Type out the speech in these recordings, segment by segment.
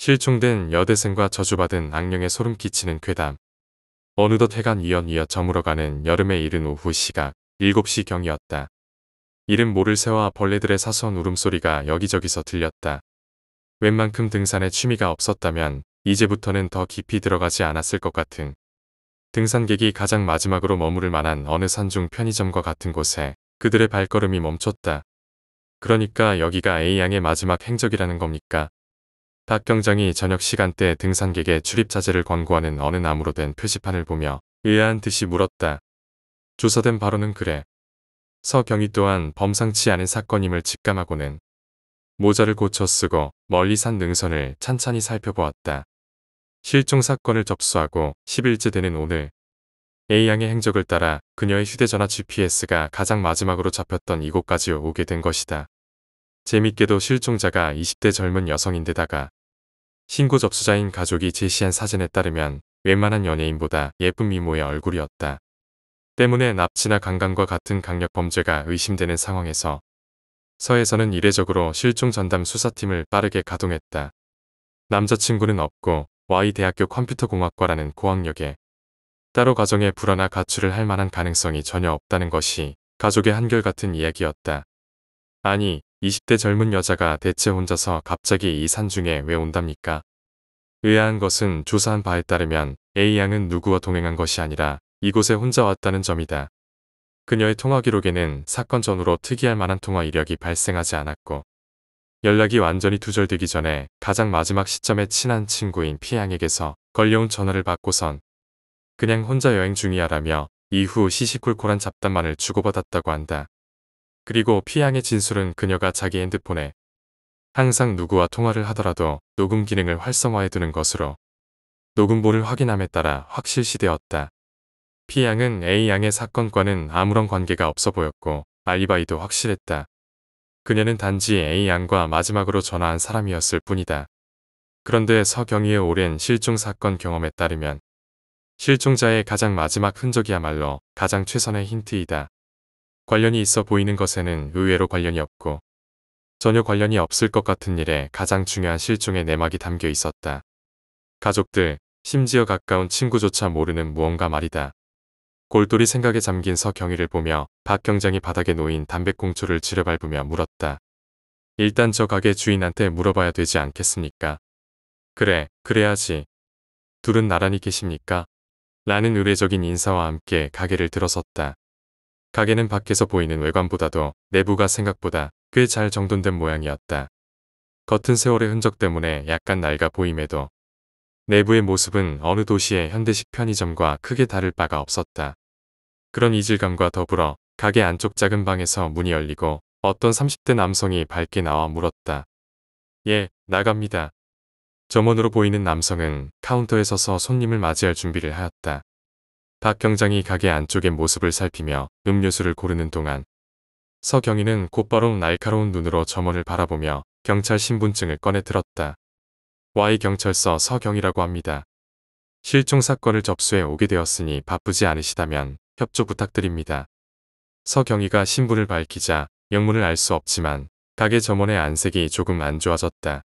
실종된 여대생과 저주받은 악령에 소름 끼치는 괴담. 어느덧 해가 뉘엿뉘엿 저물어가는 여름에 이른 오후 시각 7시경이었다. 이름 모를 새와 벌레들의 사소한 울음소리가 여기저기서 들렸다. 웬만큼 등산에 취미가 없었다면 이제부터는 더 깊이 들어가지 않았을 것 같은 등산객이 가장 마지막으로 머무를 만한 어느 산중 편의점과 같은 곳에 그들의 발걸음이 멈췄다. 그러니까 여기가 A양의 마지막 행적이라는 겁니까? 박 경장이 저녁 시간대 등산객의 출입 자제를 권고하는 어느 나무로 된 표지판을 보며 의아한 듯이 물었다. 조사된 바로는 그래. 서경희 또한 범상치 않은 사건임을 직감하고는 모자를 고쳐 쓰고 멀리 산 능선을 찬찬히 살펴보았다. 실종 사건을 접수하고 10일째 되는 오늘 A양의 행적을 따라 그녀의 휴대전화 GPS가 가장 마지막으로 잡혔던 이곳까지 오게 된 것이다. 재밌게도 실종자가 20대 젊은 여성인데다가 신고 접수자인 가족이 제시한 사진에 따르면 웬만한 연예인보다 예쁜 미모의 얼굴이었다. 때문에 납치나 강간과 같은 강력 범죄가 의심되는 상황에서 서에서는 이례적으로 실종 전담 수사팀을 빠르게 가동했다. 남자친구는 없고 Y대학교 컴퓨터공학과라는 고학력에 따로 가정에 불화나 가출을 할 만한 가능성이 전혀 없다는 것이 가족의 한결같은 이야기였다. 아니, 20대 젊은 여자가 대체 혼자서 갑자기 이 산중에 왜 온답니까? 의아한 것은 조사한 바에 따르면 A양은 누구와 동행한 것이 아니라 이곳에 혼자 왔다는 점이다. 그녀의 통화 기록에는 사건 전후로 특이할 만한 통화 이력이 발생하지 않았고 연락이 완전히 두절되기 전에 가장 마지막 시점에 친한 친구인 P양에게서 걸려온 전화를 받고선 그냥 혼자 여행 중이야라며 이후 시시콜콜한 잡담만을 주고받았다고 한다. 그리고 P양의 진술은 그녀가 자기 핸드폰에 항상 누구와 통화를 하더라도 녹음 기능을 활성화해두는 것으로 녹음본을 확인함에 따라 확실시되었다. P양은 A양의 사건과는 아무런 관계가 없어 보였고 알리바이도 확실했다. 그녀는 단지 A양과 마지막으로 전화한 사람이었을 뿐이다. 그런데 서경희의 오랜 실종 사건 경험에 따르면 실종자의 가장 마지막 흔적이야말로 가장 최선의 힌트이다. 관련이 있어 보이는 것에는 의외로 관련이 없고 전혀 관련이 없을 것 같은 일에 가장 중요한 실종의 내막이 담겨 있었다. 가족들, 심지어 가까운 친구조차 모르는 무언가 말이다. 골똘히 생각에 잠긴 서경희를 보며 박 경장이 바닥에 놓인 담배꽁초를 지려밟으며 물었다. 일단 저 가게 주인한테 물어봐야 되지 않겠습니까? 그래, 그래야지. 둘은 나란히 계십니까? 라는 의례적인 인사와 함께 가게를 들어섰다. 가게는 밖에서 보이는 외관보다도 내부가 생각보다 꽤 잘 정돈된 모양이었다. 겉은 세월의 흔적 때문에 약간 낡아 보임에도 내부의 모습은 어느 도시의 현대식 편의점과 크게 다를 바가 없었다. 그런 이질감과 더불어 가게 안쪽 작은 방에서 문이 열리고 어떤 30대 남성이 밝게 나와 물었다. 예, 나갑니다. 점원으로 보이는 남성은 카운터에 서서 손님을 맞이할 준비를 하였다. 박 경장이 가게 안쪽의 모습을 살피며 음료수를 고르는 동안 서경희는 곧바로 날카로운 눈으로 점원을 바라보며 경찰 신분증을 꺼내 들었다. Y경찰서 서경희라고 합니다. 실종 사건을 접수해 오게 되었으니 바쁘지 않으시다면 협조 부탁드립니다. 서경희가 신분을 밝히자 영문을 알 수 없지만 가게 점원의 안색이 조금 안 좋아졌다.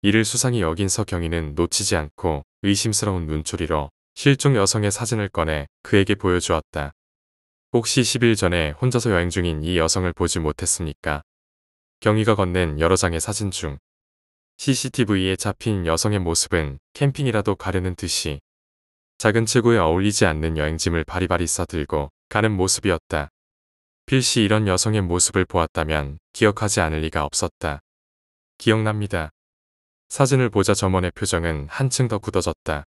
이를 수상히 여긴 서경희는 놓치지 않고 의심스러운 눈초리로 실종 여성의 사진을 꺼내 그에게 보여주었다. 혹시 10일 전에 혼자서 여행 중인 이 여성을 보지 못했습니까? 경희가 건넨 여러 장의 사진 중 CCTV에 잡힌 여성의 모습은 캠핑이라도 가려는 듯이 작은 체구에 어울리지 않는 여행짐을 바리바리 싸들고 가는 모습이었다. 필시 이런 여성의 모습을 보았다면 기억하지 않을 리가 없었다. 기억납니다. 사진을 보자 점원의 표정은 한층 더 굳어졌다.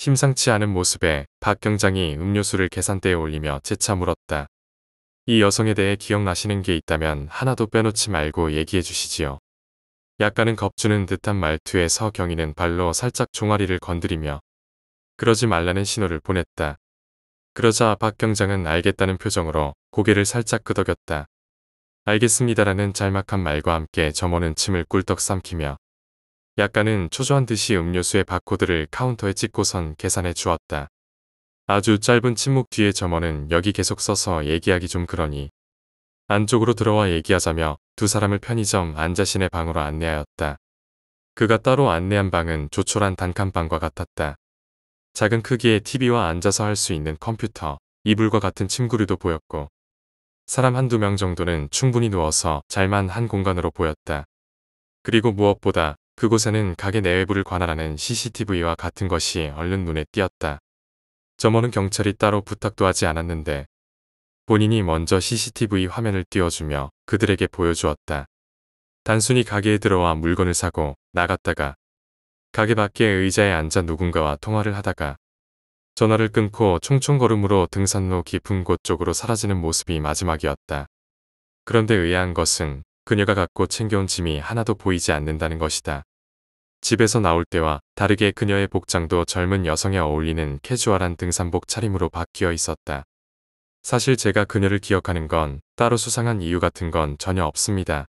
심상치 않은 모습에 박 경장이 음료수를 계산대에 올리며 재차 물었다. 이 여성에 대해 기억나시는 게 있다면 하나도 빼놓지 말고 얘기해 주시지요. 약간은 겁주는 듯한 말투에 서경희는 발로 살짝 종아리를 건드리며 그러지 말라는 신호를 보냈다. 그러자 박 경장은 알겠다는 표정으로 고개를 살짝 끄덕였다. 알겠습니다라는 짤막한 말과 함께 점원은 침을 꿀떡 삼키며 약간은 초조한 듯이 음료수의 바코드를 카운터에 찍고선 계산해 주었다. 아주 짧은 침묵 뒤에 점원은 여기 계속 서서 얘기하기 좀 그러니 안쪽으로 들어와 얘기하자며 두 사람을 편의점 안 자신의 방으로 안내하였다. 그가 따로 안내한 방은 조촐한 단칸방과 같았다. 작은 크기의 TV와 앉아서 할 수 있는 컴퓨터, 이불과 같은 침구류도 보였고 사람 한두 명 정도는 충분히 누워서 잘만 한 공간으로 보였다. 그리고 무엇보다 그곳에는 가게 내외부를 관할하는 CCTV와 같은 것이 얼른 눈에 띄었다. 점원은 경찰이 따로 부탁도 하지 않았는데 본인이 먼저 CCTV 화면을 띄워주며 그들에게 보여주었다. 단순히 가게에 들어와 물건을 사고 나갔다가 가게 밖의 의자에 앉아 누군가와 통화를 하다가 전화를 끊고 총총걸음으로 등산로 깊은 곳 쪽으로 사라지는 모습이 마지막이었다. 그런데 의아한 것은 그녀가 갖고 챙겨온 짐이 하나도 보이지 않는다는 것이다. 집에서 나올 때와 다르게 그녀의 복장도 젊은 여성에 어울리는 캐주얼한 등산복 차림으로 바뀌어 있었다. 사실 제가 그녀를 기억하는 건 따로 수상한 이유 같은 건 전혀 없습니다.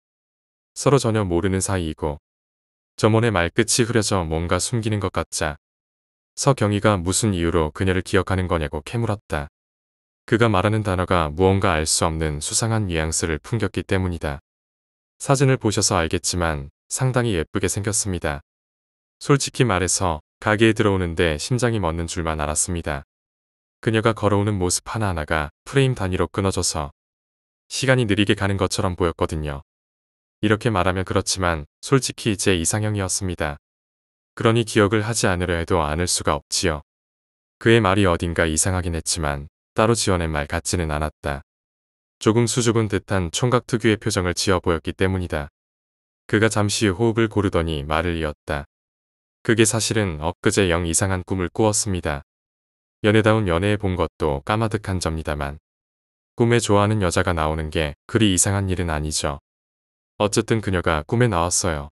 서로 전혀 모르는 사이이고 점원의 말끝이 흐려져 뭔가 숨기는 것 같자 서경희가 무슨 이유로 그녀를 기억하는 거냐고 캐물었다. 그가 말하는 단어가 무언가 알 수 없는 수상한 뉘앙스를 풍겼기 때문이다. 사진을 보셔서 알겠지만 상당히 예쁘게 생겼습니다. 솔직히 말해서 가게에 들어오는데 심장이 멎는 줄만 알았습니다. 그녀가 걸어오는 모습 하나하나가 프레임 단위로 끊어져서 시간이 느리게 가는 것처럼 보였거든요. 이렇게 말하면 그렇지만 솔직히 제 이상형이었습니다. 그러니 기억을 하지 않으려 해도 않을 수가 없지요. 그의 말이 어딘가 이상하긴 했지만 따로 지어낸 말 같지는 않았다. 조금 수줍은 듯한 총각 특유의 표정을 지어 보였기 때문이다. 그가 잠시 호흡을 고르더니 말을 이었다. 그게 사실은 엊그제 영 이상한 꿈을 꾸었습니다. 연애다운 연애에 본 것도 까마득한 접니다만 꿈에 좋아하는 여자가 나오는 게 그리 이상한 일은 아니죠. 어쨌든 그녀가 꿈에 나왔어요.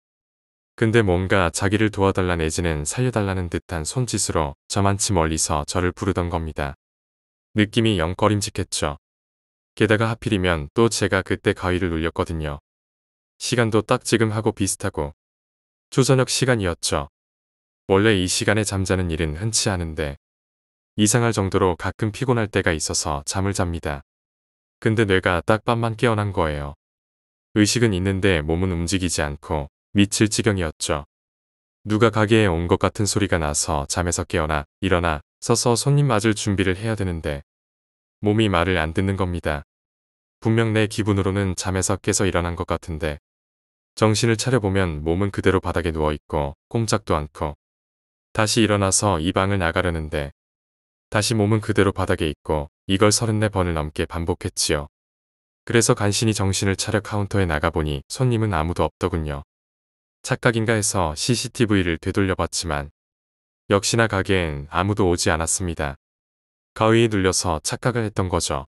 근데 뭔가 자기를 도와달라 내지는 살려달라는 듯한 손짓으로 저만치 멀리서 저를 부르던 겁니다. 느낌이 영 꺼림직했죠. 게다가 하필이면 또 제가 그때 가위를 눌렸거든요. 시간도 딱 지금하고 비슷하고 초저녁 시간이었죠. 원래 이 시간에 잠자는 일은 흔치 않은데 이상할 정도로 가끔 피곤할 때가 있어서 잠을 잡니다. 근데 뇌가 딱 밤만 깨어난 거예요. 의식은 있는데 몸은 움직이지 않고 미칠 지경이었죠. 누가 가게에 온 것 같은 소리가 나서 잠에서 깨어나 일어나 서서 손님 맞을 준비를 해야 되는데 몸이 말을 안 듣는 겁니다. 분명 내 기분으로는 잠에서 깨서 일어난 것 같은데 정신을 차려보면 몸은 그대로 바닥에 누워있고 꼼짝도 않고 다시 일어나서 이 방을 나가려는데 다시 몸은 그대로 바닥에 있고 이걸 34번을 넘게 반복했지요. 그래서 간신히 정신을 차려 카운터에 나가보니 손님은 아무도 없더군요. 착각인가 해서 CCTV를 되돌려봤지만 역시나 가게엔 아무도 오지 않았습니다. 가위에 눌려서 착각을 했던 거죠.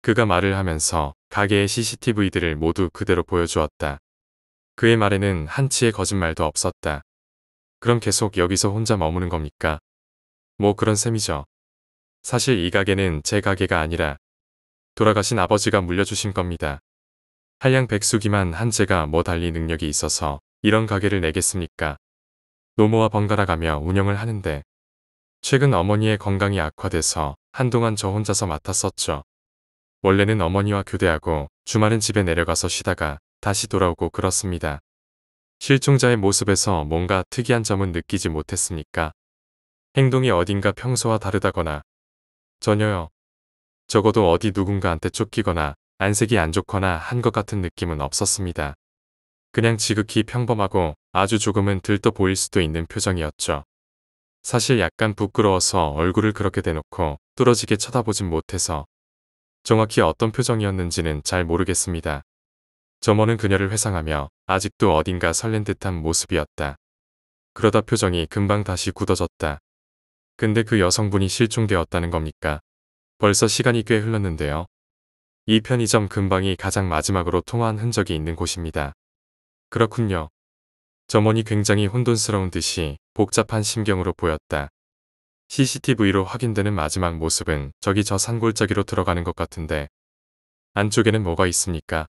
그가 말을 하면서 가게의 CCTV들을 모두 그대로 보여주었다. 그의 말에는 한치의 거짓말도 없었다. 그럼 계속 여기서 혼자 머무는 겁니까? 뭐 그런 셈이죠. 사실 이 가게는 제 가게가 아니라 돌아가신 아버지가 물려주신 겁니다. 한량백수기만 한 제가 뭐 달리 능력이 있어서 이런 가게를 내겠습니까? 노모와 번갈아 가며 운영을 하는데 최근 어머니의 건강이 악화돼서 한동안 저 혼자서 맡았었죠. 원래는 어머니와 교대하고 주말은 집에 내려가서 쉬다가 다시 돌아오고 그렇습니다. 실종자의 모습에서 뭔가 특이한 점은 느끼지 못했습니까? 행동이 어딘가 평소와 다르다거나 전혀요. 적어도 어디 누군가한테 쫓기거나 안색이 안 좋거나 한 것 같은 느낌은 없었습니다. 그냥 지극히 평범하고 아주 조금은 들떠 보일 수도 있는 표정이었죠. 사실 약간 부끄러워서 얼굴을 그렇게 대놓고 뚫어지게 쳐다보진 못해서 정확히 어떤 표정이었는지는 잘 모르겠습니다. 점원은 그녀를 회상하며 아직도 어딘가 설렌 듯한 모습이었다. 그러다 표정이 금방 다시 굳어졌다. 근데 그 여성분이 실종되었다는 겁니까? 벌써 시간이 꽤 흘렀는데요. 이 편의점 근방이 가장 마지막으로 통화한 흔적이 있는 곳입니다. 그렇군요. 점원이 굉장히 혼돈스러운 듯이 복잡한 심경으로 보였다. CCTV로 확인되는 마지막 모습은 저기 저 산골짜기로 들어가는 것 같은데 안쪽에는 뭐가 있습니까?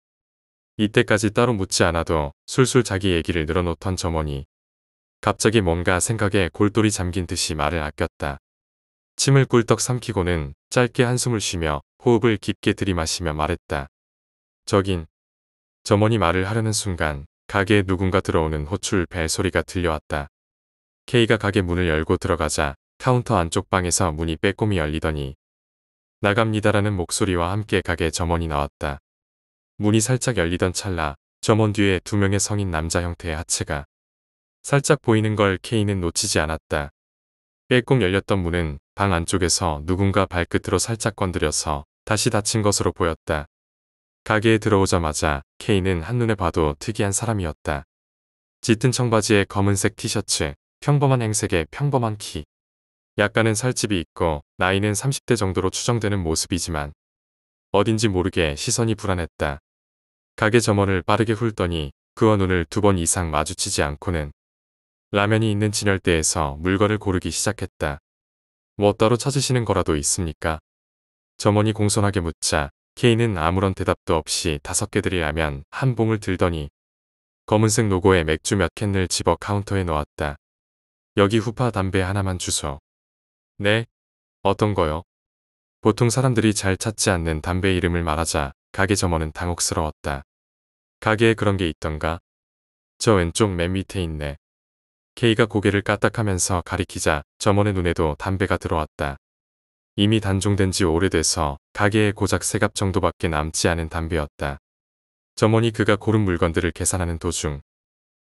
이때까지 따로 묻지 않아도 술술 자기 얘기를 늘어놓던 점원이 갑자기 뭔가 생각에 골똘히 잠긴 듯이 말을 아꼈다. 침을 꿀떡 삼키고는 짧게 한숨을 쉬며 호흡을 깊게 들이마시며 말했다. 저긴 점원이 말을 하려는 순간 가게에 누군가 들어오는 호출 벨 소리가 들려왔다. K가 가게 문을 열고 들어가자 카운터 안쪽 방에서 문이 빼꼼히 열리더니 나갑니다라는 목소리와 함께 가게 점원이 나왔다. 문이 살짝 열리던 찰나 점원 뒤에 두 명의 성인 남자 형태의 하체가 살짝 보이는 걸 K는 놓치지 않았다. 빼꼼 열렸던 문은 방 안쪽에서 누군가 발끝으로 살짝 건드려서 다시 닫힌 것으로 보였다. 가게에 들어오자마자 K는 한눈에 봐도 특이한 사람이었다. 짙은 청바지에 검은색 티셔츠, 평범한 행색에 평범한 키. 약간은 살집이 있고 나이는 30대 정도로 추정되는 모습이지만 어딘지 모르게 시선이 불안했다. 가게 점원을 빠르게 훑더니 그와 눈을 2번 이상 마주치지 않고는 라면이 있는 진열대에서 물건을 고르기 시작했다. 뭐 따로 찾으시는 거라도 있습니까? 점원이 공손하게 묻자 K는 아무런 대답도 없이 5개들이 라면 한 봉을 들더니 검은색 로고의 맥주 몇 캔을 집어 카운터에 놓았다. 여기 후파 담배 하나만 주소. 네? 어떤 거요? 보통 사람들이 잘 찾지 않는 담배 이름을 말하자 가게 점원은 당혹스러웠다. 가게에 그런 게 있던가? 저 왼쪽 맨 밑에 있네. K가 고개를 까딱하면서 가리키자 점원의 눈에도 담배가 들어왔다. 이미 단종된 지 오래돼서 가게에 고작 3갑 정도밖에 남지 않은 담배였다. 점원이 그가 고른 물건들을 계산하는 도중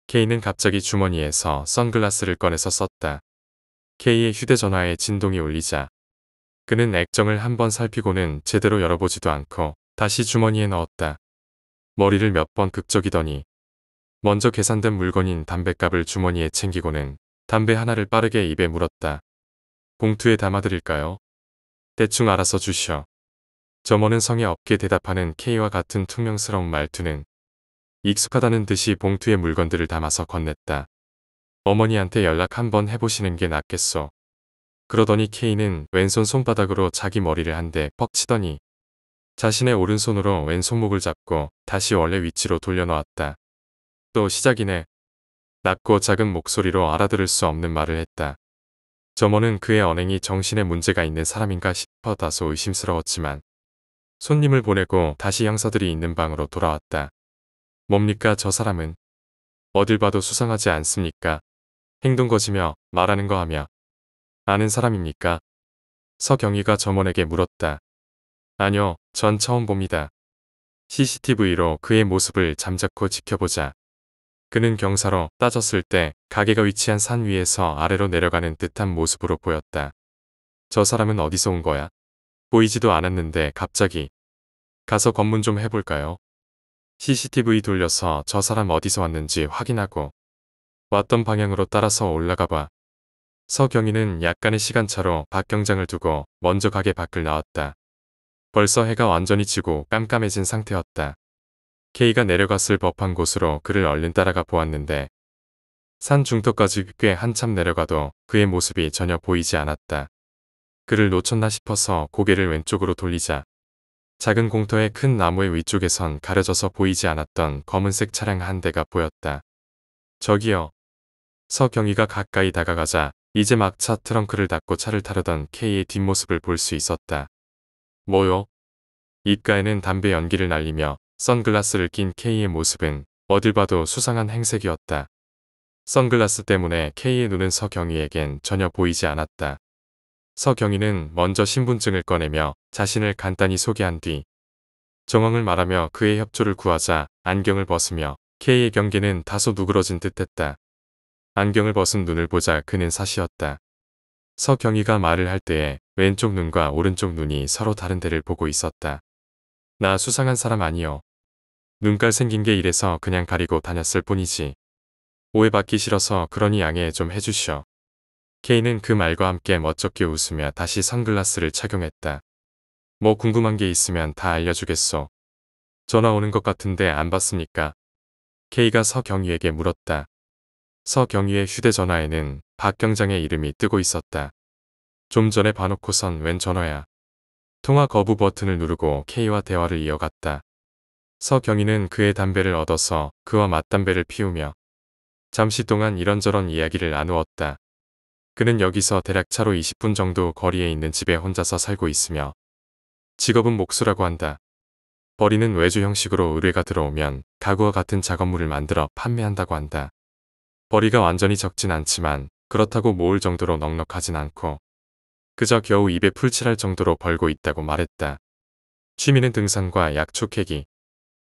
K는 갑자기 주머니에서 선글라스를 꺼내서 썼다. K의 휴대전화에 진동이 울리자 그는 액정을 한번 살피고는 제대로 열어보지도 않고 다시 주머니에 넣었다. 머리를 몇 번 극적이더니 먼저 계산된 물건인 담뱃갑을 주머니에 챙기고는 담배 하나를 빠르게 입에 물었다. 봉투에 담아드릴까요? 대충 알아서 주시오. 점원은 성의 없게 대답하는 K와 같은 퉁명스러운 말투는 익숙하다는 듯이 봉투에 물건들을 담아서 건넸다. 어머니한테 연락 한번 해보시는 게 낫겠소. 그러더니 K는 왼손 손바닥으로 자기 머리를 한 대 퍽 치더니 자신의 오른손으로 왼손목을 잡고 다시 원래 위치로 돌려놓았다. 또 시작이네. 낮고 작은 목소리로 알아들을 수 없는 말을 했다. 점원은 그의 언행이 정신에 문제가 있는 사람인가 싶어 다소 의심스러웠지만 손님을 보내고 다시 형사들이 있는 방으로 돌아왔다. 뭡니까 저 사람은? 어딜 봐도 수상하지 않습니까? 행동 거지며 말하는 거 하며. 아는 사람입니까? 서경희가 점원에게 물었다. 아니요, 전 처음 봅니다. CCTV로 그의 모습을 잠자코 지켜보자. 그는 경사로 따졌을 때 가게가 위치한 산 위에서 아래로 내려가는 듯한 모습으로 보였다. 저 사람은 어디서 온 거야? 보이지도 않았는데 갑자기. 가서 검문 좀 해볼까요? CCTV 돌려서 저 사람 어디서 왔는지 확인하고 왔던 방향으로 따라서 올라가봐. 서경희는 약간의 시간차로 박 경장을 두고 먼저 가게 밖을 나왔다. 벌써 해가 완전히 지고 깜깜해진 상태였다. K가 내려갔을 법한 곳으로 그를 얼른 따라가 보았는데 산 중턱까지 꽤 한참 내려가도 그의 모습이 전혀 보이지 않았다. 그를 놓쳤나 싶어서 고개를 왼쪽으로 돌리자 작은 공터의 큰 나무의 위쪽에선 가려져서 보이지 않았던 검은색 차량 한 대가 보였다. 저기요. 서경희가 가까이 다가가자 이제 막 차 트렁크를 닫고 차를 타려던 K의 뒷모습을 볼 수 있었다. 뭐요? 입가에는 담배 연기를 날리며 선글라스를 낀 K의 모습은 어딜 봐도 수상한 행색이었다. 선글라스 때문에 K의 눈은 서경희에겐 전혀 보이지 않았다. 서경희는 먼저 신분증을 꺼내며 자신을 간단히 소개한 뒤 정황을 말하며 그의 협조를 구하자 안경을 벗으며 K의 경계는 다소 누그러진 듯했다. 안경을 벗은 눈을 보자 그는 사시였다. 서경희가 말을 할 때에 왼쪽 눈과 오른쪽 눈이 서로 다른 데를 보고 있었다. 나 수상한 사람 아니요. 눈깔 생긴 게 이래서 그냥 가리고 다녔을 뿐이지. 오해받기 싫어서 그러니 양해 좀 해주시오. K는 그 말과 함께 멋쩍게 웃으며 다시 선글라스를 착용했다. 뭐 궁금한 게 있으면 다 알려주겠소. 전화 오는 것 같은데 안 받습니까? K가 서경희에게 물었다. 서경희의 휴대전화에는 박 경장의 이름이 뜨고 있었다. 좀 전에 봐놓고선 웬 전화야. 통화 거부 버튼을 누르고 K와 대화를 이어갔다. 서경희는 그의 담배를 얻어서 그와 맞담배를 피우며 잠시 동안 이런저런 이야기를 나누었다. 그는 여기서 대략 차로 20분 정도 거리에 있는 집에 혼자서 살고 있으며 직업은 목수라고 한다. 버리는 외주 형식으로 의뢰가 들어오면 가구와 같은 작업물을 만들어 판매한다고 한다. 벌이가 완전히 적진 않지만 그렇다고 모을 정도로 넉넉하진 않고 그저 겨우 입에 풀칠할 정도로 벌고 있다고 말했다. 취미는 등산과 약초 캐기.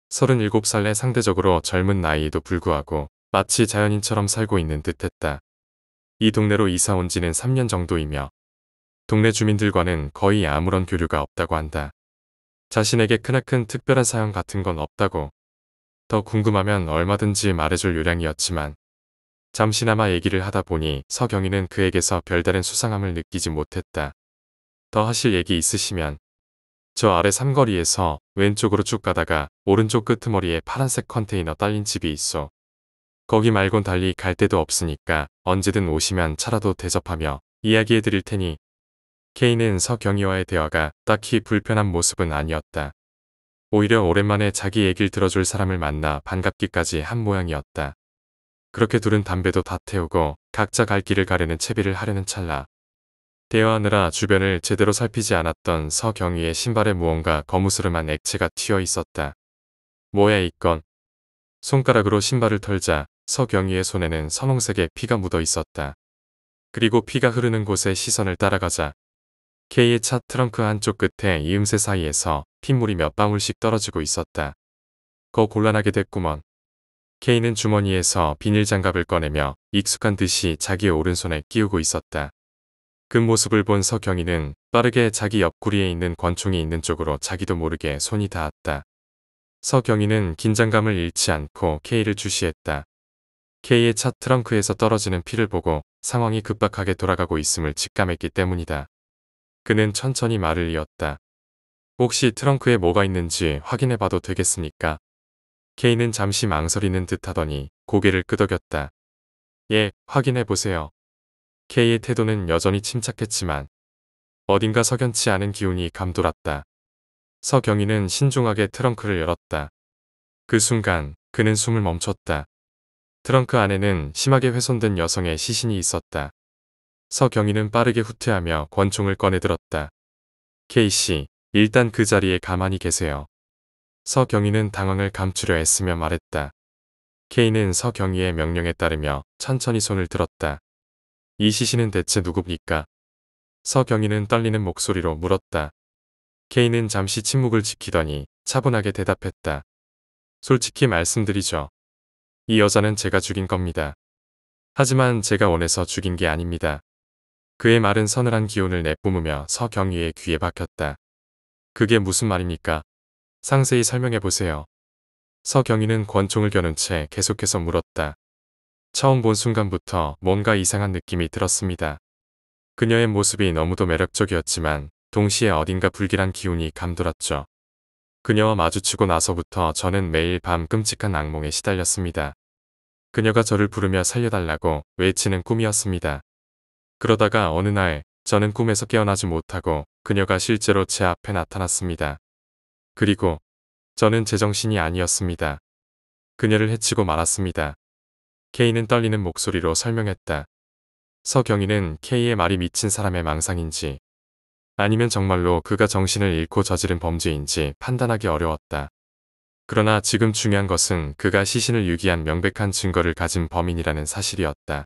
37살의 상대적으로 젊은 나이에도 불구하고 마치 자연인처럼 살고 있는 듯했다. 이 동네로 이사 온 지는 3년 정도이며 동네 주민들과는 거의 아무런 교류가 없다고 한다. 자신에게 크나큰 특별한 사연 같은 건 없다고. 더 궁금하면 얼마든지 말해줄 요량이었지만 잠시나마 얘기를 하다 보니 서경이는 그에게서 별다른 수상함을 느끼지 못했다. 더 하실 얘기 있으시면 저 아래 삼거리에서 왼쪽으로 쭉 가다가 오른쪽 끄트머리에 파란색 컨테이너 딸린 집이 있어. 거기 말곤 달리 갈 데도 없으니까 언제든 오시면 차라도 대접하며 이야기해 드릴 테니. K는 서경이와의 대화가 딱히 불편한 모습은 아니었다. 오히려 오랜만에 자기 얘기를 들어줄 사람을 만나 반갑기까지 한 모양이었다. 그렇게 둘은 담배도 다 태우고 각자 갈 길을 가려는 채비를 하려는 찰나. 대화하느라 주변을 제대로 살피지 않았던 서경이의 신발에 무언가 거무스름한 액체가 튀어 있었다. 뭐야 이건? 손가락으로 신발을 털자 서경이의 손에는 선홍색의 피가 묻어 있었다. 그리고 피가 흐르는 곳에 시선을 따라가자 K의 차 트렁크 한쪽 끝에 이음새 사이에서 핏물이 몇 방울씩 떨어지고 있었다. 거 곤란하게 됐구먼. K는 주머니에서 비닐 장갑을 꺼내며 익숙한 듯이 자기의 오른손에 끼우고 있었다. 그 모습을 본 서경이는 빠르게 자기 옆구리에 있는 권총이 있는 쪽으로 자기도 모르게 손이 닿았다. 서경이는 긴장감을 잃지 않고 K를 주시했다. K의 차 트렁크에서 떨어지는 피를 보고 상황이 급박하게 돌아가고 있음을 직감했기 때문이다. 그는 천천히 말을 이었다. 혹시 트렁크에 뭐가 있는지 확인해봐도 되겠습니까? K는 잠시 망설이는 듯하더니 고개를 끄덕였다. 예, 확인해보세요. K의 태도는 여전히 침착했지만 어딘가 석연치 않은 기운이 감돌았다. 서경이는 신중하게 트렁크를 열었다. 그 순간 그는 숨을 멈췄다. 트렁크 안에는 심하게 훼손된 여성의 시신이 있었다. 서경이는 빠르게 후퇴하며 권총을 꺼내들었다. K씨, 일단 그 자리에 가만히 계세요. 서경이는 당황을 감추려 애쓰며 말했다. K는 서경이의 명령에 따르며 천천히 손을 들었다. 이 시신은 대체 누굽니까? 서경이는 떨리는 목소리로 물었다. K는 잠시 침묵을 지키더니 차분하게 대답했다. 솔직히 말씀드리죠. 이 여자는 제가 죽인 겁니다. 하지만 제가 원해서 죽인 게 아닙니다. 그의 말은 서늘한 기운을 내뿜으며 서경이의 귀에 박혔다. 그게 무슨 말입니까? 상세히 설명해보세요. 서경이는 권총을 겨눈 채 계속해서 물었다. 처음 본 순간부터 뭔가 이상한 느낌이 들었습니다. 그녀의 모습이 너무도 매력적이었지만 동시에 어딘가 불길한 기운이 감돌았죠. 그녀와 마주치고 나서부터 저는 매일 밤 끔찍한 악몽에 시달렸습니다. 그녀가 저를 부르며 살려달라고 외치는 꿈이었습니다. 그러다가 어느 날 저는 꿈에서 깨어나지 못하고 그녀가 실제로 제 앞에 나타났습니다. 그리고 저는 제정신이 아니었습니다. 그녀를 해치고 말았습니다. K는 떨리는 목소리로 설명했다. 서경이는 K의 말이 미친 사람의 망상인지 아니면 정말로 그가 정신을 잃고 저지른 범죄인지 판단하기 어려웠다. 그러나 지금 중요한 것은 그가 시신을 유기한 명백한 증거를 가진 범인이라는 사실이었다.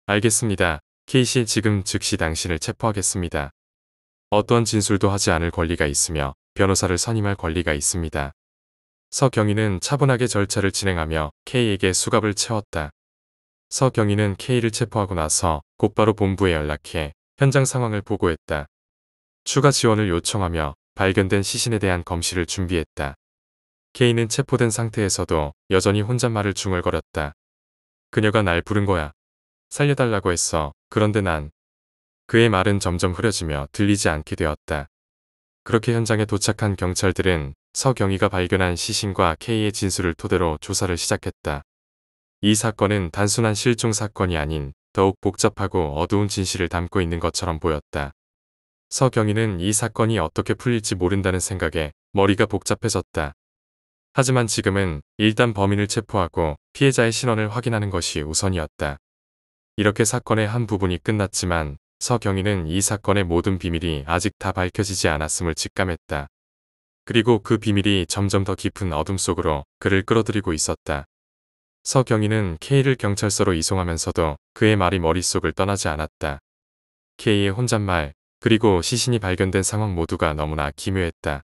알겠습니다. K씨 지금 즉시 당신을 체포하겠습니다. 어떠한 진술도 하지 않을 권리가 있으며 변호사를 선임할 권리가 있습니다. 서경이는 차분하게 절차를 진행하며 K에게 수갑을 채웠다. 서경이는 K를 체포하고 나서 곧바로 본부에 연락해 현장 상황을 보고했다. 추가 지원을 요청하며 발견된 시신에 대한 검시를 준비했다. K는 체포된 상태에서도 여전히 혼잣말을 중얼거렸다. 그녀가 날 부른 거야. 살려달라고 했어. 그런데 난. 그의 말은 점점 흐려지며 들리지 않게 되었다. 그렇게 현장에 도착한 경찰들은 서경이가 발견한 시신과 K의 진술을 토대로 조사를 시작했다. 이 사건은 단순한 실종 사건이 아닌 더욱 복잡하고 어두운 진실을 담고 있는 것처럼 보였다. 서경이는 이 사건이 어떻게 풀릴지 모른다는 생각에 머리가 복잡해졌다. 하지만 지금은 일단 범인을 체포하고 피해자의 신원을 확인하는 것이 우선이었다. 이렇게 사건의 한 부분이 끝났지만 서경이는 이 사건의 모든 비밀이 아직 다 밝혀지지 않았음을 직감했다. 그리고 그 비밀이 점점 더 깊은 어둠 속으로 그를 끌어들이고 있었다. 서경희는 K를 경찰서로 이송하면서도 그의 말이 머릿속을 떠나지 않았다. K의 혼잣말, 그리고 시신이 발견된 상황 모두가 너무나 기묘했다.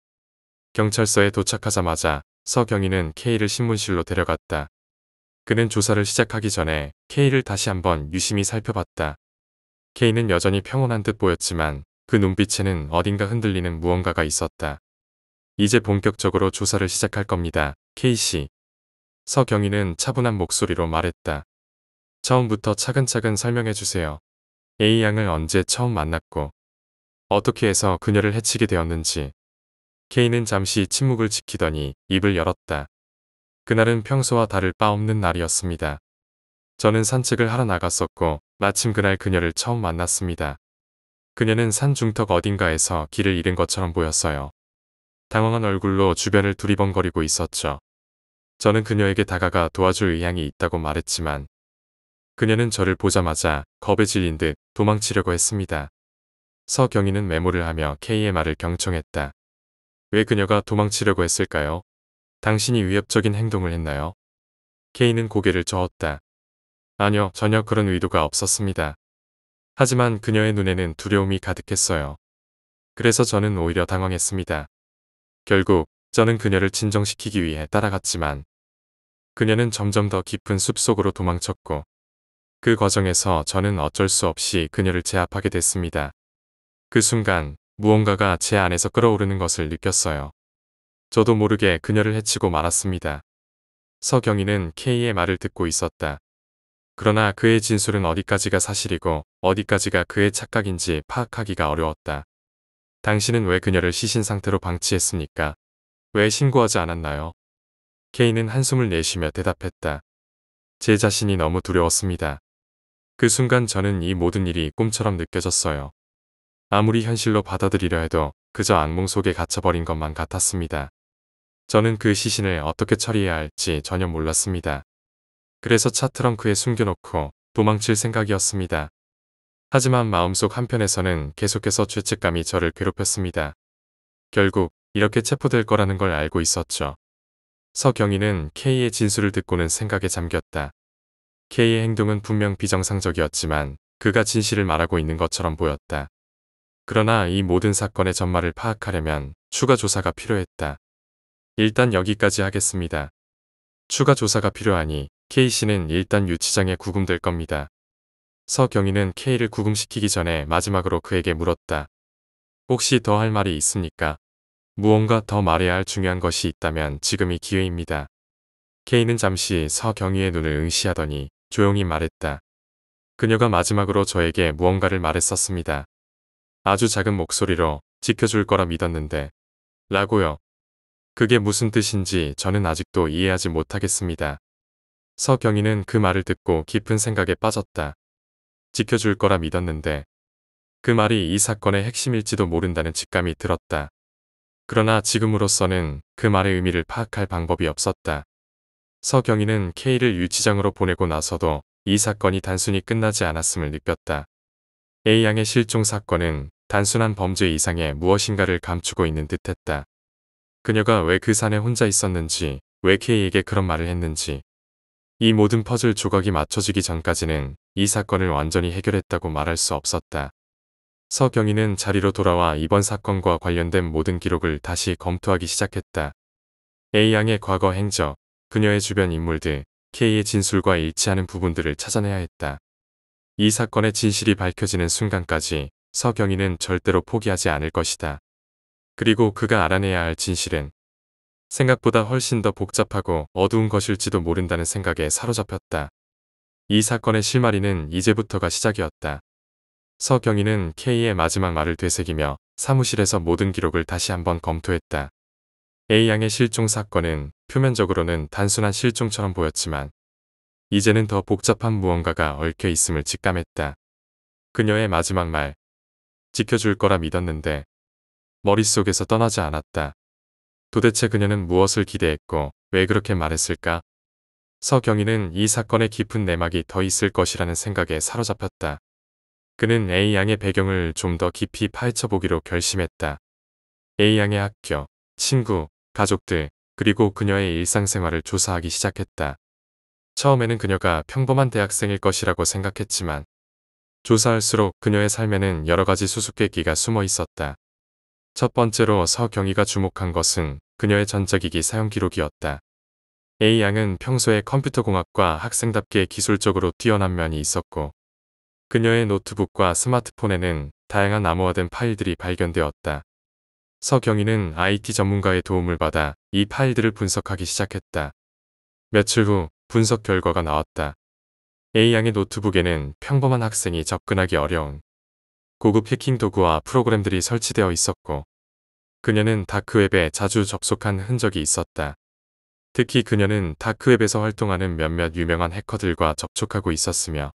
경찰서에 도착하자마자 서경희는 K를 신문실로 데려갔다. 그는 조사를 시작하기 전에 K를 다시 한번 유심히 살펴봤다. K는 여전히 평온한 듯 보였지만 그 눈빛에는 어딘가 흔들리는 무언가가 있었다. 이제 본격적으로 조사를 시작할 겁니다, K씨. 서경희는 차분한 목소리로 말했다. 처음부터 차근차근 설명해 주세요. A양을 언제 처음 만났고 어떻게 해서 그녀를 해치게 되었는지. K는 잠시 침묵을 지키더니 입을 열었다. 그날은 평소와 다를 바 없는 날이었습니다. 저는 산책을 하러 나갔었고 마침 그날 그녀를 처음 만났습니다. 그녀는 산 중턱 어딘가에서 길을 잃은 것처럼 보였어요. 당황한 얼굴로 주변을 두리번거리고 있었죠. 저는 그녀에게 다가가 도와줄 의향이 있다고 말했지만 그녀는 저를 보자마자 겁에 질린 듯 도망치려고 했습니다. 서경희는 메모를 하며 K의 말을 경청했다. 왜 그녀가 도망치려고 했을까요? 당신이 위협적인 행동을 했나요? K는 고개를 저었다. 아니요, 전혀 그런 의도가 없었습니다. 하지만 그녀의 눈에는 두려움이 가득했어요. 그래서 저는 오히려 당황했습니다. 결국 저는 그녀를 진정시키기 위해 따라갔지만 그녀는 점점 더 깊은 숲속으로 도망쳤고 그 과정에서 저는 어쩔 수 없이 그녀를 제압하게 됐습니다. 그 순간 무언가가 제 안에서 끓어오르는 것을 느꼈어요. 저도 모르게 그녀를 해치고 말았습니다. 서경희는 K의 말을 듣고 있었다. 그러나 그의 진술은 어디까지가 사실이고 어디까지가 그의 착각인지 파악하기가 어려웠다. 당신은 왜 그녀를 시신 상태로 방치했습니까? 왜 신고하지 않았나요? K는 한숨을 내쉬며 대답했다. 제 자신이 너무 두려웠습니다. 그 순간 저는 이 모든 일이 꿈처럼 느껴졌어요. 아무리 현실로 받아들이려 해도 그저 악몽 속에 갇혀버린 것만 같았습니다. 저는 그 시신을 어떻게 처리해야 할지 전혀 몰랐습니다. 그래서 차 트렁크에 숨겨놓고 도망칠 생각이었습니다. 하지만 마음속 한편에서는 계속해서 죄책감이 저를 괴롭혔습니다. 결국 이렇게 체포될 거라는 걸 알고 있었죠. 서경희는 K의 진술을 듣고는 생각에 잠겼다. K의 행동은 분명 비정상적이었지만 그가 진실을 말하고 있는 것처럼 보였다. 그러나 이 모든 사건의 전말을 파악하려면 추가 조사가 필요했다. 일단 여기까지 하겠습니다. 추가 조사가 필요하니 K씨는 일단 유치장에 구금될 겁니다. 서경희는 K를 구금시키기 전에 마지막으로 그에게 물었다. 혹시 더 할 말이 있습니까? 무언가 더 말해야 할 중요한 것이 있다면 지금이 기회입니다. K는 잠시 서경희의 눈을 응시하더니 조용히 말했다. 그녀가 마지막으로 저에게 무언가를 말했었습니다. 아주 작은 목소리로 지켜줄 거라 믿었는데 라고요. 그게 무슨 뜻인지 저는 아직도 이해하지 못하겠습니다. 서경희는 그 말을 듣고 깊은 생각에 빠졌다. 지켜줄 거라 믿었는데 그 말이 이 사건의 핵심일지도 모른다는 직감이 들었다. 그러나 지금으로서는 그 말의 의미를 파악할 방법이 없었다. 서경희는 K를 유치장으로 보내고 나서도 이 사건이 단순히 끝나지 않았음을 느꼈다. A양의 실종 사건은 단순한 범죄 이상의 무엇인가를 감추고 있는 듯했다. 그녀가 왜 그 산에 혼자 있었는지, 왜 K에게 그런 말을 했는지. 이 모든 퍼즐 조각이 맞춰지기 전까지는 이 사건을 완전히 해결했다고 말할 수 없었다. 서경희는 자리로 돌아와 이번 사건과 관련된 모든 기록을 다시 검토하기 시작했다. A양의 과거 행적, 그녀의 주변 인물들, K의 진술과 일치하는 부분들을 찾아내야 했다. 이 사건의 진실이 밝혀지는 순간까지 서경희는 절대로 포기하지 않을 것이다. 그리고 그가 알아내야 할 진실은 생각보다 훨씬 더 복잡하고 어두운 것일지도 모른다는 생각에 사로잡혔다. 이 사건의 실마리는 이제부터가 시작이었다. 서경희는 K의 마지막 말을 되새기며 사무실에서 모든 기록을 다시 한번 검토했다. A양의 실종 사건은 표면적으로는 단순한 실종처럼 보였지만 이제는 더 복잡한 무언가가 얽혀 있음을 직감했다. 그녀의 마지막 말, 지켜줄 거라 믿었는데 머릿속에서 떠나지 않았다. 도대체 그녀는 무엇을 기대했고 왜 그렇게 말했을까? 서경희는 이 사건의 깊은 내막이 더 있을 것이라는 생각에 사로잡혔다. 그는 A양의 배경을 좀 더 깊이 파헤쳐보기로 결심했다. A양의 학교, 친구, 가족들, 그리고 그녀의 일상생활을 조사하기 시작했다. 처음에는 그녀가 평범한 대학생일 것이라고 생각했지만 조사할수록 그녀의 삶에는 여러 가지 수수께끼가 숨어 있었다. 첫 번째로 서경희가 주목한 것은 그녀의 전자기기 사용 기록이었다. A 양은 평소에 컴퓨터공학과 학생답게 기술적으로 뛰어난 면이 있었고 그녀의 노트북과 스마트폰에는 다양한 암호화된 파일들이 발견되었다. 서경희는 IT 전문가의 도움을 받아 이 파일들을 분석하기 시작했다. 며칠 후 분석 결과가 나왔다. A 양의 노트북에는 평범한 학생이 접근하기 어려운 고급 해킹 도구와 프로그램들이 설치되어 있었고 그녀는 다크웹에 자주 접속한 흔적이 있었다. 특히 그녀는 다크웹에서 활동하는 몇몇 유명한 해커들과 접촉하고 있었으며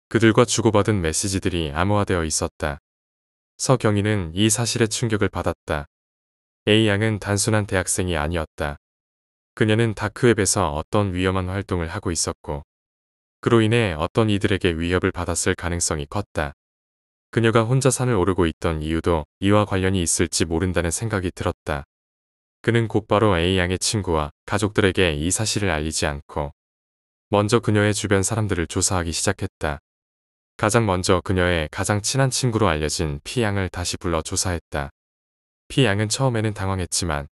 그들과 주고받은 메시지들이 암호화되어 있었다. 서경희는 이 사실에 충격을 받았다. A 양은 단순한 대학생이 아니었다. 그녀는 다크웹에서 어떤 위험한 활동을 하고 있었고 그로 인해 어떤 이들에게 위협을 받았을 가능성이 컸다. 그녀가 혼자 산을 오르고 있던 이유도 이와 관련이 있을지 모른다는 생각이 들었다. 그는 곧바로 A 양의 친구와 가족들에게 이 사실을 알리지 않고 먼저 그녀의 주변 사람들을 조사하기 시작했다. 가장 먼저 그녀의 가장 친한 친구로 알려진 P 양을 다시 불러 조사했다. P 양은 처음에는 당황했지만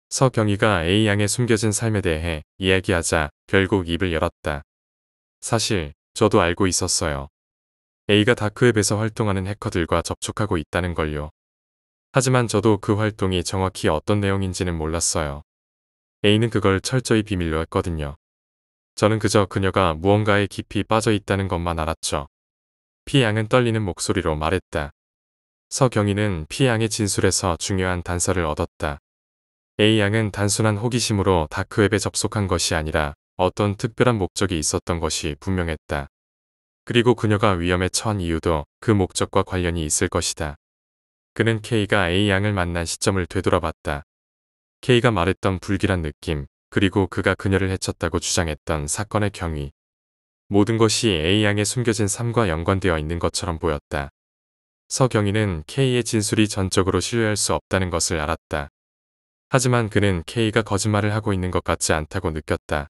서경희가 A 양의 숨겨진 삶에 대해 이야기하자 결국 입을 열었다. 사실 저도 알고 있었어요. A가 다크웹에서 활동하는 해커들과 접촉하고 있다는 걸요. 하지만 저도 그 활동이 정확히 어떤 내용인지는 몰랐어요. A는 그걸 철저히 비밀로 했거든요. 저는 그저 그녀가 무언가에 깊이 빠져 있다는 것만 알았죠. P양은 떨리는 목소리로 말했다. 서경희는 P양의 진술에서 중요한 단서를 얻었다. A양은 단순한 호기심으로 다크웹에 접속한 것이 아니라 어떤 특별한 목적이 있었던 것이 분명했다. 그리고 그녀가 위험에 처한 이유도 그 목적과 관련이 있을 것이다. 그는 K가 A양을 만난 시점을 되돌아봤다. K가 말했던 불길한 느낌, 그리고 그가 그녀를 해쳤다고 주장했던 사건의 경위. 모든 것이 A양의 숨겨진 삶과 연관되어 있는 것처럼 보였다. 서경희는 K의 진술이 전적으로 신뢰할 수 없다는 것을 알았다. 하지만 그는 K가 거짓말을 하고 있는 것 같지 않다고 느꼈다.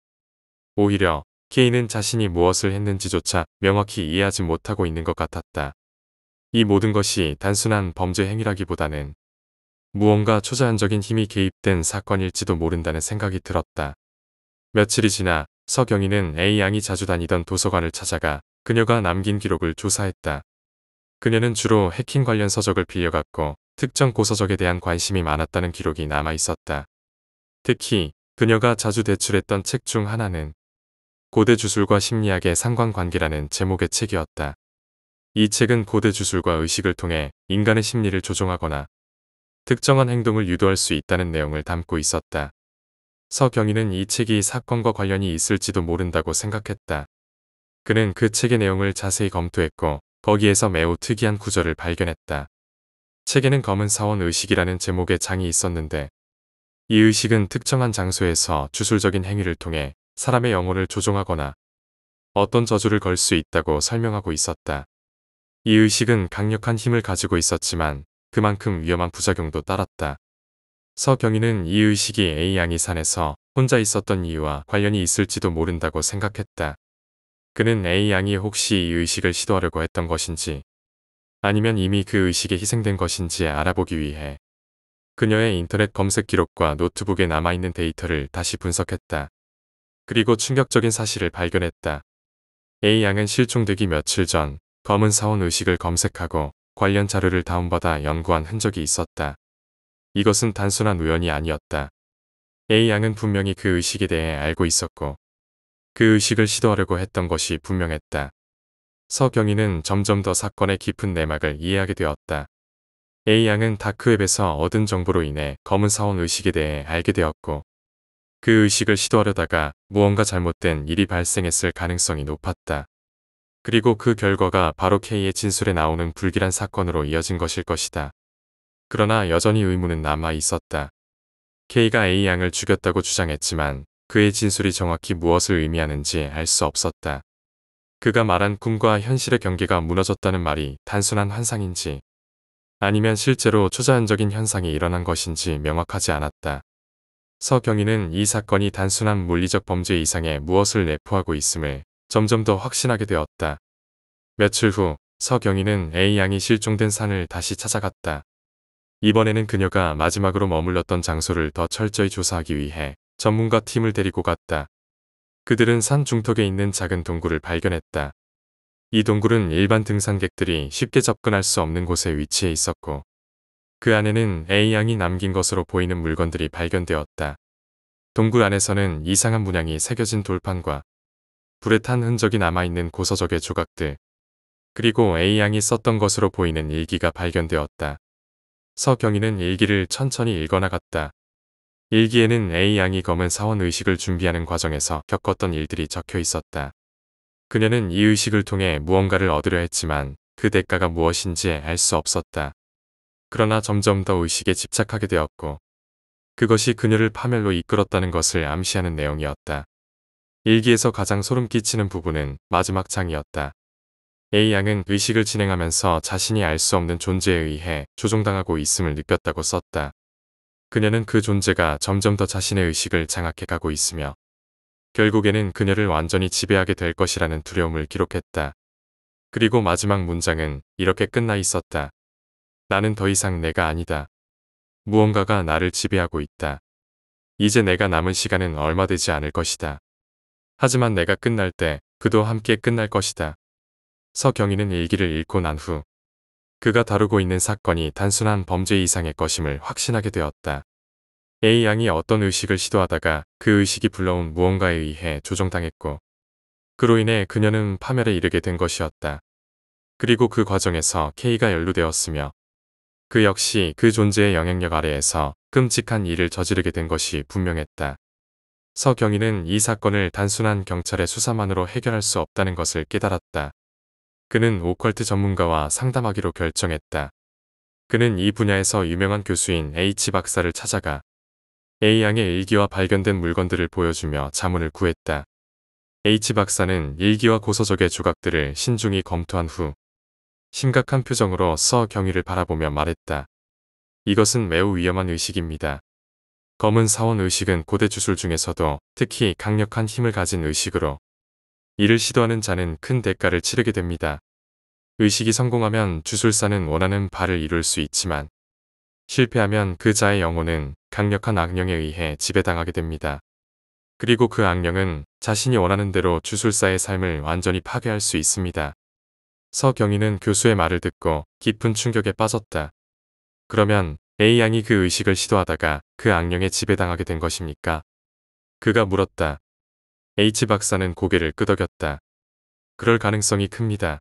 오히려 K는 자신이 무엇을 했는지조차 명확히 이해하지 못하고 있는 것 같았다. 이 모든 것이 단순한 범죄 행위라기보다는 무언가 초자연적인 힘이 개입된 사건일지도 모른다는 생각이 들었다. 며칠이 지나 서경희는 A 양이 자주 다니던 도서관을 찾아가 그녀가 남긴 기록을 조사했다. 그녀는 주로 해킹 관련 서적을 빌려갔고 특정 고서적에 대한 관심이 많았다는 기록이 남아 있었다. 특히 그녀가 자주 대출했던 책 중 하나는 고대 주술과 심리학의 상관관계라는 제목의 책이었다. 이 책은 고대 주술과 의식을 통해 인간의 심리를 조종하거나 특정한 행동을 유도할 수 있다는 내용을 담고 있었다. 서경희는 이 책이 사건과 관련이 있을지도 모른다고 생각했다. 그는 그 책의 내용을 자세히 검토했고 거기에서 매우 특이한 구절을 발견했다. 책에는 검은 사원 의식이라는 제목의 장이 있었는데 이 의식은 특정한 장소에서 주술적인 행위를 통해 사람의 영혼을 조종하거나 어떤 저주를 걸 수 있다고 설명하고 있었다. 이 의식은 강력한 힘을 가지고 있었지만 그만큼 위험한 부작용도 따랐다. 서경희는 이 의식이 A양이 산에서 혼자 있었던 이유와 관련이 있을지도 모른다고 생각했다. 그는 A양이 혹시 이 의식을 시도하려고 했던 것인지 아니면 이미 그 의식에 희생된 것인지 알아보기 위해 그녀의 인터넷 검색 기록과 노트북에 남아있는 데이터를 다시 분석했다. 그리고 충격적인 사실을 발견했다. A양은 실종되기 며칠 전 검은 사원 의식을 검색하고 관련 자료를 다운받아 연구한 흔적이 있었다. 이것은 단순한 우연이 아니었다. A양은 분명히 그 의식에 대해 알고 있었고 그 의식을 시도하려고 했던 것이 분명했다. 서경희는 점점 더 사건의 깊은 내막을 이해하게 되었다. A양은 다크웹에서 얻은 정보로 인해 검은 사원 의식에 대해 알게 되었고 그 의식을 시도하려다가 무언가 잘못된 일이 발생했을 가능성이 높았다. 그리고 그 결과가 바로 K의 진술에 나오는 불길한 사건으로 이어진 것일 것이다. 그러나 여전히 의문은 남아 있었다. K가 A양을 죽였다고 주장했지만 그의 진술이 정확히 무엇을 의미하는지 알 수 없었다. 그가 말한 꿈과 현실의 경계가 무너졌다는 말이 단순한 환상인지 아니면 실제로 초자연적인 현상이 일어난 것인지 명확하지 않았다. 서경희는 이 사건이 단순한 물리적 범죄 이상의 무엇을 내포하고 있음을 점점 더 확신하게 되었다. 며칠 후 서경희는 A양이 실종된 산을 다시 찾아갔다. 이번에는 그녀가 마지막으로 머물렀던 장소를 더 철저히 조사하기 위해 전문가 팀을 데리고 갔다. 그들은 산 중턱에 있는 작은 동굴을 발견했다. 이 동굴은 일반 등산객들이 쉽게 접근할 수 없는 곳에 위치해 있었고 그 안에는 A양이 남긴 것으로 보이는 물건들이 발견되었다. 동굴 안에서는 이상한 문양이 새겨진 돌판과 불에 탄 흔적이 남아있는 고서적의 조각들, 그리고 A양이 썼던 것으로 보이는 일기가 발견되었다. 서경희는 일기를 천천히 읽어나갔다. 일기에는 A양이 검은 사원 의식을 준비하는 과정에서 겪었던 일들이 적혀 있었다. 그녀는 이 의식을 통해 무언가를 얻으려 했지만 그 대가가 무엇인지 알 수 없었다. 그러나 점점 더 의식에 집착하게 되었고 그것이 그녀를 파멸로 이끌었다는 것을 암시하는 내용이었다. 일기에서 가장 소름 끼치는 부분은 마지막 장이었다. A양은 의식을 진행하면서 자신이 알 수 없는 존재에 의해 조종당하고 있음을 느꼈다고 썼다. 그녀는 그 존재가 점점 더 자신의 의식을 장악해 가고 있으며 결국에는 그녀를 완전히 지배하게 될 것이라는 두려움을 기록했다. 그리고 마지막 문장은 이렇게 끝나 있었다. 나는 더 이상 내가 아니다. 무언가가 나를 지배하고 있다. 이제 내가 남은 시간은 얼마 되지 않을 것이다. 하지만 내가 끝날 때 그도 함께 끝날 것이다. 서경희는 일기를 읽고 난 후 그가 다루고 있는 사건이 단순한 범죄 이상의 것임을 확신하게 되었다. A양이 어떤 의식을 시도하다가 그 의식이 불러온 무언가에 의해 조종당했고 그로 인해 그녀는 파멸에 이르게 된 것이었다. 그리고 그 과정에서 K가 연루되었으며 그 역시 그 존재의 영향력 아래에서 끔찍한 일을 저지르게 된 것이 분명했다. 서경희는 이 사건을 단순한 경찰의 수사만으로 해결할 수 없다는 것을 깨달았다. 그는 오컬트 전문가와 상담하기로 결정했다. 그는 이 분야에서 유명한 교수인 H 박사를 찾아가 A양의 일기와 발견된 물건들을 보여주며 자문을 구했다. H 박사는 일기와 고서적의 조각들을 신중히 검토한 후 심각한 표정으로 서경희를 바라보며 말했다. 이것은 매우 위험한 의식입니다. 검은 사원 의식은 고대 주술 중에서도 특히 강력한 힘을 가진 의식으로 이를 시도하는 자는 큰 대가를 치르게 됩니다. 의식이 성공하면 주술사는 원하는 바를 이룰 수 있지만 실패하면 그 자의 영혼은 강력한 악령에 의해 지배당하게 됩니다. 그리고 그 악령은 자신이 원하는 대로 주술사의 삶을 완전히 파괴할 수 있습니다. 서경희는 교수의 말을 듣고 깊은 충격에 빠졌다. 그러면 A양이 그 의식을 시도하다가 그 악령에 지배당하게 된 것입니까? 그가 물었다. H 박사는 고개를 끄덕였다. 그럴 가능성이 큽니다.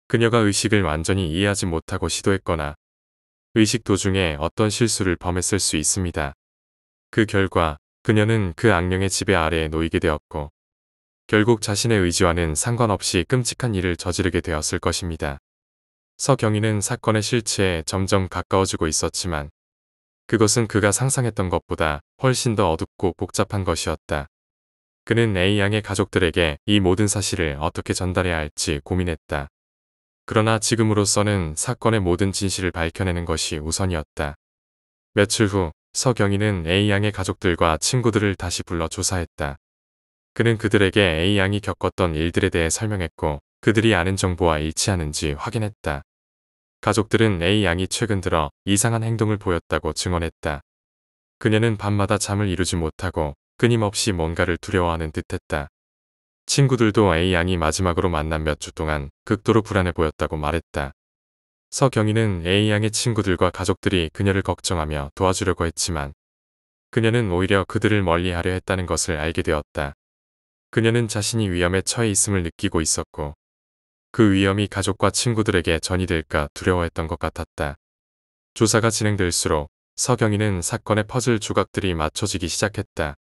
그녀가 의식을 완전히 이해하지 못하고 시도했거나 의식 도중에 어떤 실수를 범했을 수 있습니다. 그 결과 그녀는 그 악령의 지배 아래에 놓이게 되었고 결국 자신의 의지와는 상관없이 끔찍한 일을 저지르게 되었을 것입니다. 서경희는 사건의 실체에 점점 가까워지고 있었지만 그것은 그가 상상했던 것보다 훨씬 더 어둡고 복잡한 것이었다. 그는 A양의 가족들에게 이 모든 사실을 어떻게 전달해야 할지 고민했다. 그러나 지금으로서는 사건의 모든 진실을 밝혀내는 것이 우선이었다. 며칠 후 서경희는 A양의 가족들과 친구들을 다시 불러 조사했다. 그는 그들에게 A양이 겪었던 일들에 대해 설명했고 그들이 아는 정보와 일치하는지 확인했다. 가족들은 A양이 최근 들어 이상한 행동을 보였다고 증언했다. 그녀는 밤마다 잠을 이루지 못하고 끊임없이 뭔가를 두려워하는 듯했다. 친구들도 A양이 마지막으로 만난 몇 주 동안 극도로 불안해 보였다고 말했다. 서경희는 A양의 친구들과 가족들이 그녀를 걱정하며 도와주려고 했지만 그녀는 오히려 그들을 멀리하려 했다는 것을 알게 되었다. 그녀는 자신이 위험에 처해 있음을 느끼고 있었고 그 위험이 가족과 친구들에게 전이될까 두려워했던 것 같았다. 조사가 진행될수록 서경희는 사건의 퍼즐 조각들이 맞춰지기 시작했다.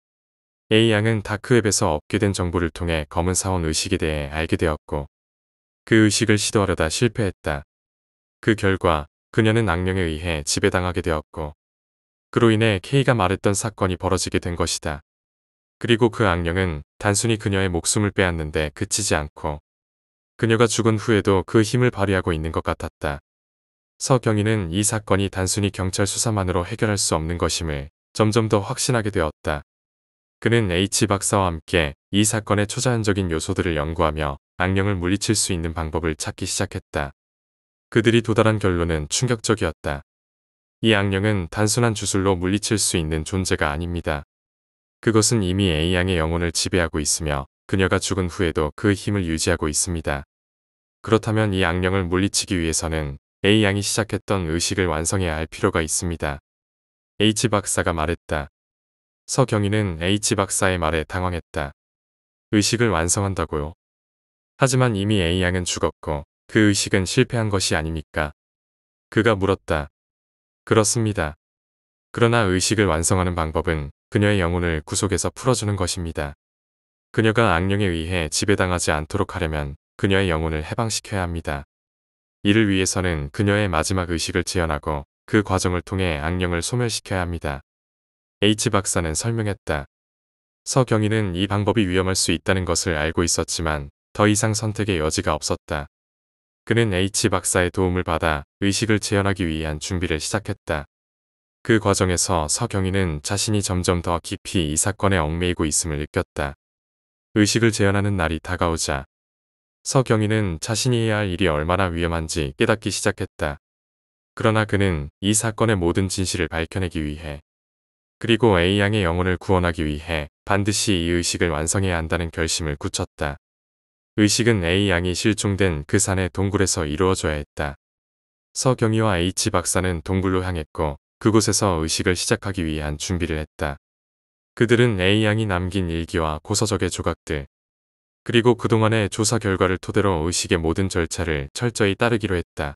A양은 다크웹에서 얻게 된 정보를 통해 검은 사원 의식에 대해 알게 되었고 그 의식을 시도하려다 실패했다. 그 결과 그녀는 악령에 의해 지배당하게 되었고 그로 인해 K가 말했던 사건이 벌어지게 된 것이다. 그리고 그 악령은 단순히 그녀의 목숨을 빼앗는데 그치지 않고 그녀가 죽은 후에도 그 힘을 발휘하고 있는 것 같았다. 서경희는 이 사건이 단순히 경찰 수사만으로 해결할 수 없는 것임을 점점 더 확신하게 되었다. 그는 H 박사와 함께 이 사건의 초자연적인 요소들을 연구하며 악령을 물리칠 수 있는 방법을 찾기 시작했다. 그들이 도달한 결론은 충격적이었다. 이 악령은 단순한 주술로 물리칠 수 있는 존재가 아닙니다. 그것은 이미 A양의 영혼을 지배하고 있으며 그녀가 죽은 후에도 그 힘을 유지하고 있습니다. 그렇다면 이 악령을 물리치기 위해서는 A양이 시작했던 의식을 완성해야 할 필요가 있습니다. H 박사가 말했다. 서경희는 H 박사의 말에 당황했다. 의식을 완성한다고요? 하지만 이미 A양은 죽었고 그 의식은 실패한 것이 아닙니까? 그가 물었다. 그렇습니다. 그러나 의식을 완성하는 방법은 그녀의 영혼을 구속해서 풀어주는 것입니다. 그녀가 악령에 의해 지배당하지 않도록 하려면 그녀의 영혼을 해방시켜야 합니다. 이를 위해서는 그녀의 마지막 의식을 재현하고 그 과정을 통해 악령을 소멸시켜야 합니다. H 박사는 설명했다. 서경희는 이 방법이 위험할 수 있다는 것을 알고 있었지만 더 이상 선택의 여지가 없었다. 그는 H 박사의 도움을 받아 의식을 재현하기 위한 준비를 시작했다. 그 과정에서 서경희는 자신이 점점 더 깊이 이 사건에 얽매이고 있음을 느꼈다. 의식을 재현하는 날이 다가오자 서경희는 자신이 해야 할 일이 얼마나 위험한지 깨닫기 시작했다. 그러나 그는 이 사건의 모든 진실을 밝혀내기 위해 그리고 A양의 영혼을 구원하기 위해 반드시 이 의식을 완성해야 한다는 결심을 굳혔다. 의식은 A양이 실종된 그 산의 동굴에서 이루어져야 했다. 서경희와 H 박사는 동굴로 향했고 그곳에서 의식을 시작하기 위한 준비를 했다. 그들은 A양이 남긴 일기와 고서적의 조각들, 그리고 그동안의 조사 결과를 토대로 의식의 모든 절차를 철저히 따르기로 했다.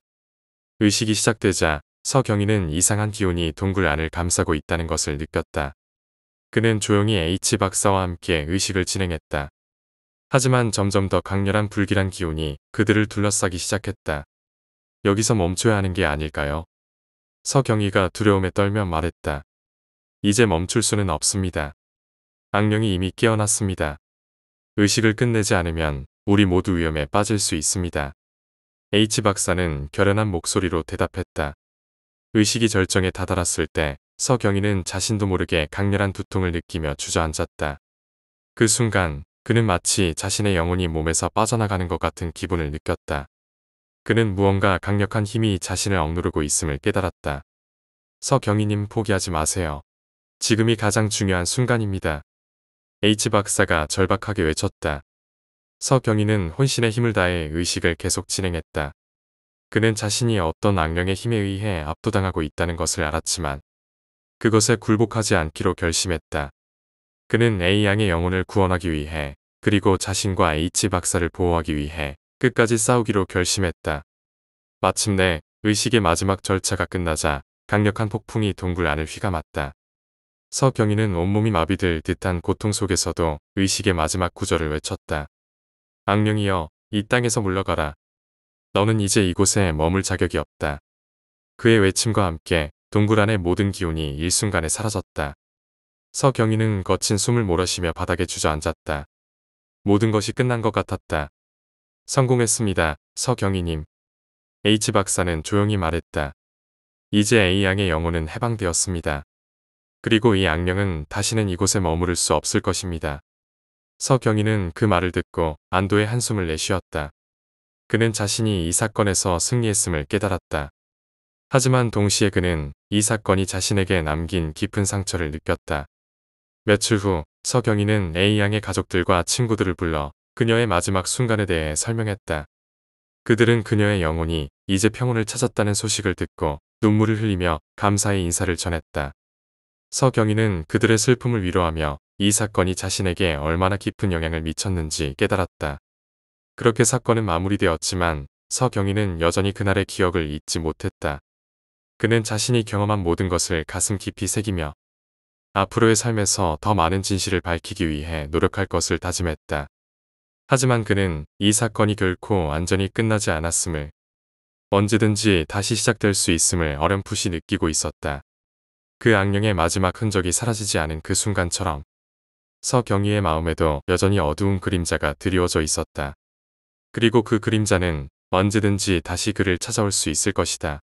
의식이 시작되자 서경희는 이상한 기운이 동굴 안을 감싸고 있다는 것을 느꼈다. 그는 조용히 H 박사와 함께 의식을 진행했다. 하지만 점점 더 강렬한 불길한 기운이 그들을 둘러싸기 시작했다. 여기서 멈춰야 하는 게 아닐까요? 서경희가 두려움에 떨며 말했다. 이제 멈출 수는 없습니다. 악령이 이미 깨어났습니다. 의식을 끝내지 않으면 우리 모두 위험에 빠질 수 있습니다. H 박사는 결연한 목소리로 대답했다. 의식이 절정에 다다랐을 때 서경희는 자신도 모르게 강렬한 두통을 느끼며 주저앉았다. 그 순간 그는 마치 자신의 영혼이 몸에서 빠져나가는 것 같은 기분을 느꼈다. 그는 무언가 강력한 힘이 자신을 억누르고 있음을 깨달았다. 서경희님 포기하지 마세요. 지금이 가장 중요한 순간입니다. H 박사가 절박하게 외쳤다. 서경희는 혼신의 힘을 다해 의식을 계속 진행했다. 그는 자신이 어떤 악령의 힘에 의해 압도당하고 있다는 것을 알았지만 그것에 굴복하지 않기로 결심했다. 그는 A양의 영혼을 구원하기 위해 그리고 자신과 H 박사를 보호하기 위해 끝까지 싸우기로 결심했다. 마침내 의식의 마지막 절차가 끝나자 강력한 폭풍이 동굴 안을 휘감았다. 서경희는 온몸이 마비될 듯한 고통 속에서도 의식의 마지막 구절을 외쳤다. 악령이여, 이 땅에서 물러가라. 너는 이제 이곳에 머물 자격이 없다. 그의 외침과 함께 동굴 안의 모든 기운이 일순간에 사라졌다. 서경희는 거친 숨을 몰아쉬며 바닥에 주저앉았다. 모든 것이 끝난 것 같았다. 성공했습니다, 서경희님. H 박사는 조용히 말했다. 이제 A양의 영혼은 해방되었습니다. 그리고 이 악령은 다시는 이곳에 머무를 수 없을 것입니다. 서경희는 그 말을 듣고 안도의 한숨을 내쉬었다. 그는 자신이 이 사건에서 승리했음을 깨달았다. 하지만 동시에 그는 이 사건이 자신에게 남긴 깊은 상처를 느꼈다. 며칠 후 서경희는 A양의 가족들과 친구들을 불러 그녀의 마지막 순간에 대해 설명했다. 그들은 그녀의 영혼이 이제 평온을 찾았다는 소식을 듣고 눈물을 흘리며 감사의 인사를 전했다. 서경희는 그들의 슬픔을 위로하며 이 사건이 자신에게 얼마나 깊은 영향을 미쳤는지 깨달았다. 그렇게 사건은 마무리되었지만 서경희는 여전히 그날의 기억을 잊지 못했다. 그는 자신이 경험한 모든 것을 가슴 깊이 새기며 앞으로의 삶에서 더 많은 진실을 밝히기 위해 노력할 것을 다짐했다. 하지만 그는 이 사건이 결코 완전히 끝나지 않았음을, 언제든지 다시 시작될 수 있음을 어렴풋이 느끼고 있었다. 그 악령의 마지막 흔적이 사라지지 않은 그 순간처럼 서경희의 마음에도 여전히 어두운 그림자가 드리워져 있었다. 그리고 그 그림자는 언제든지 다시 그를 찾아올 수 있을 것이다.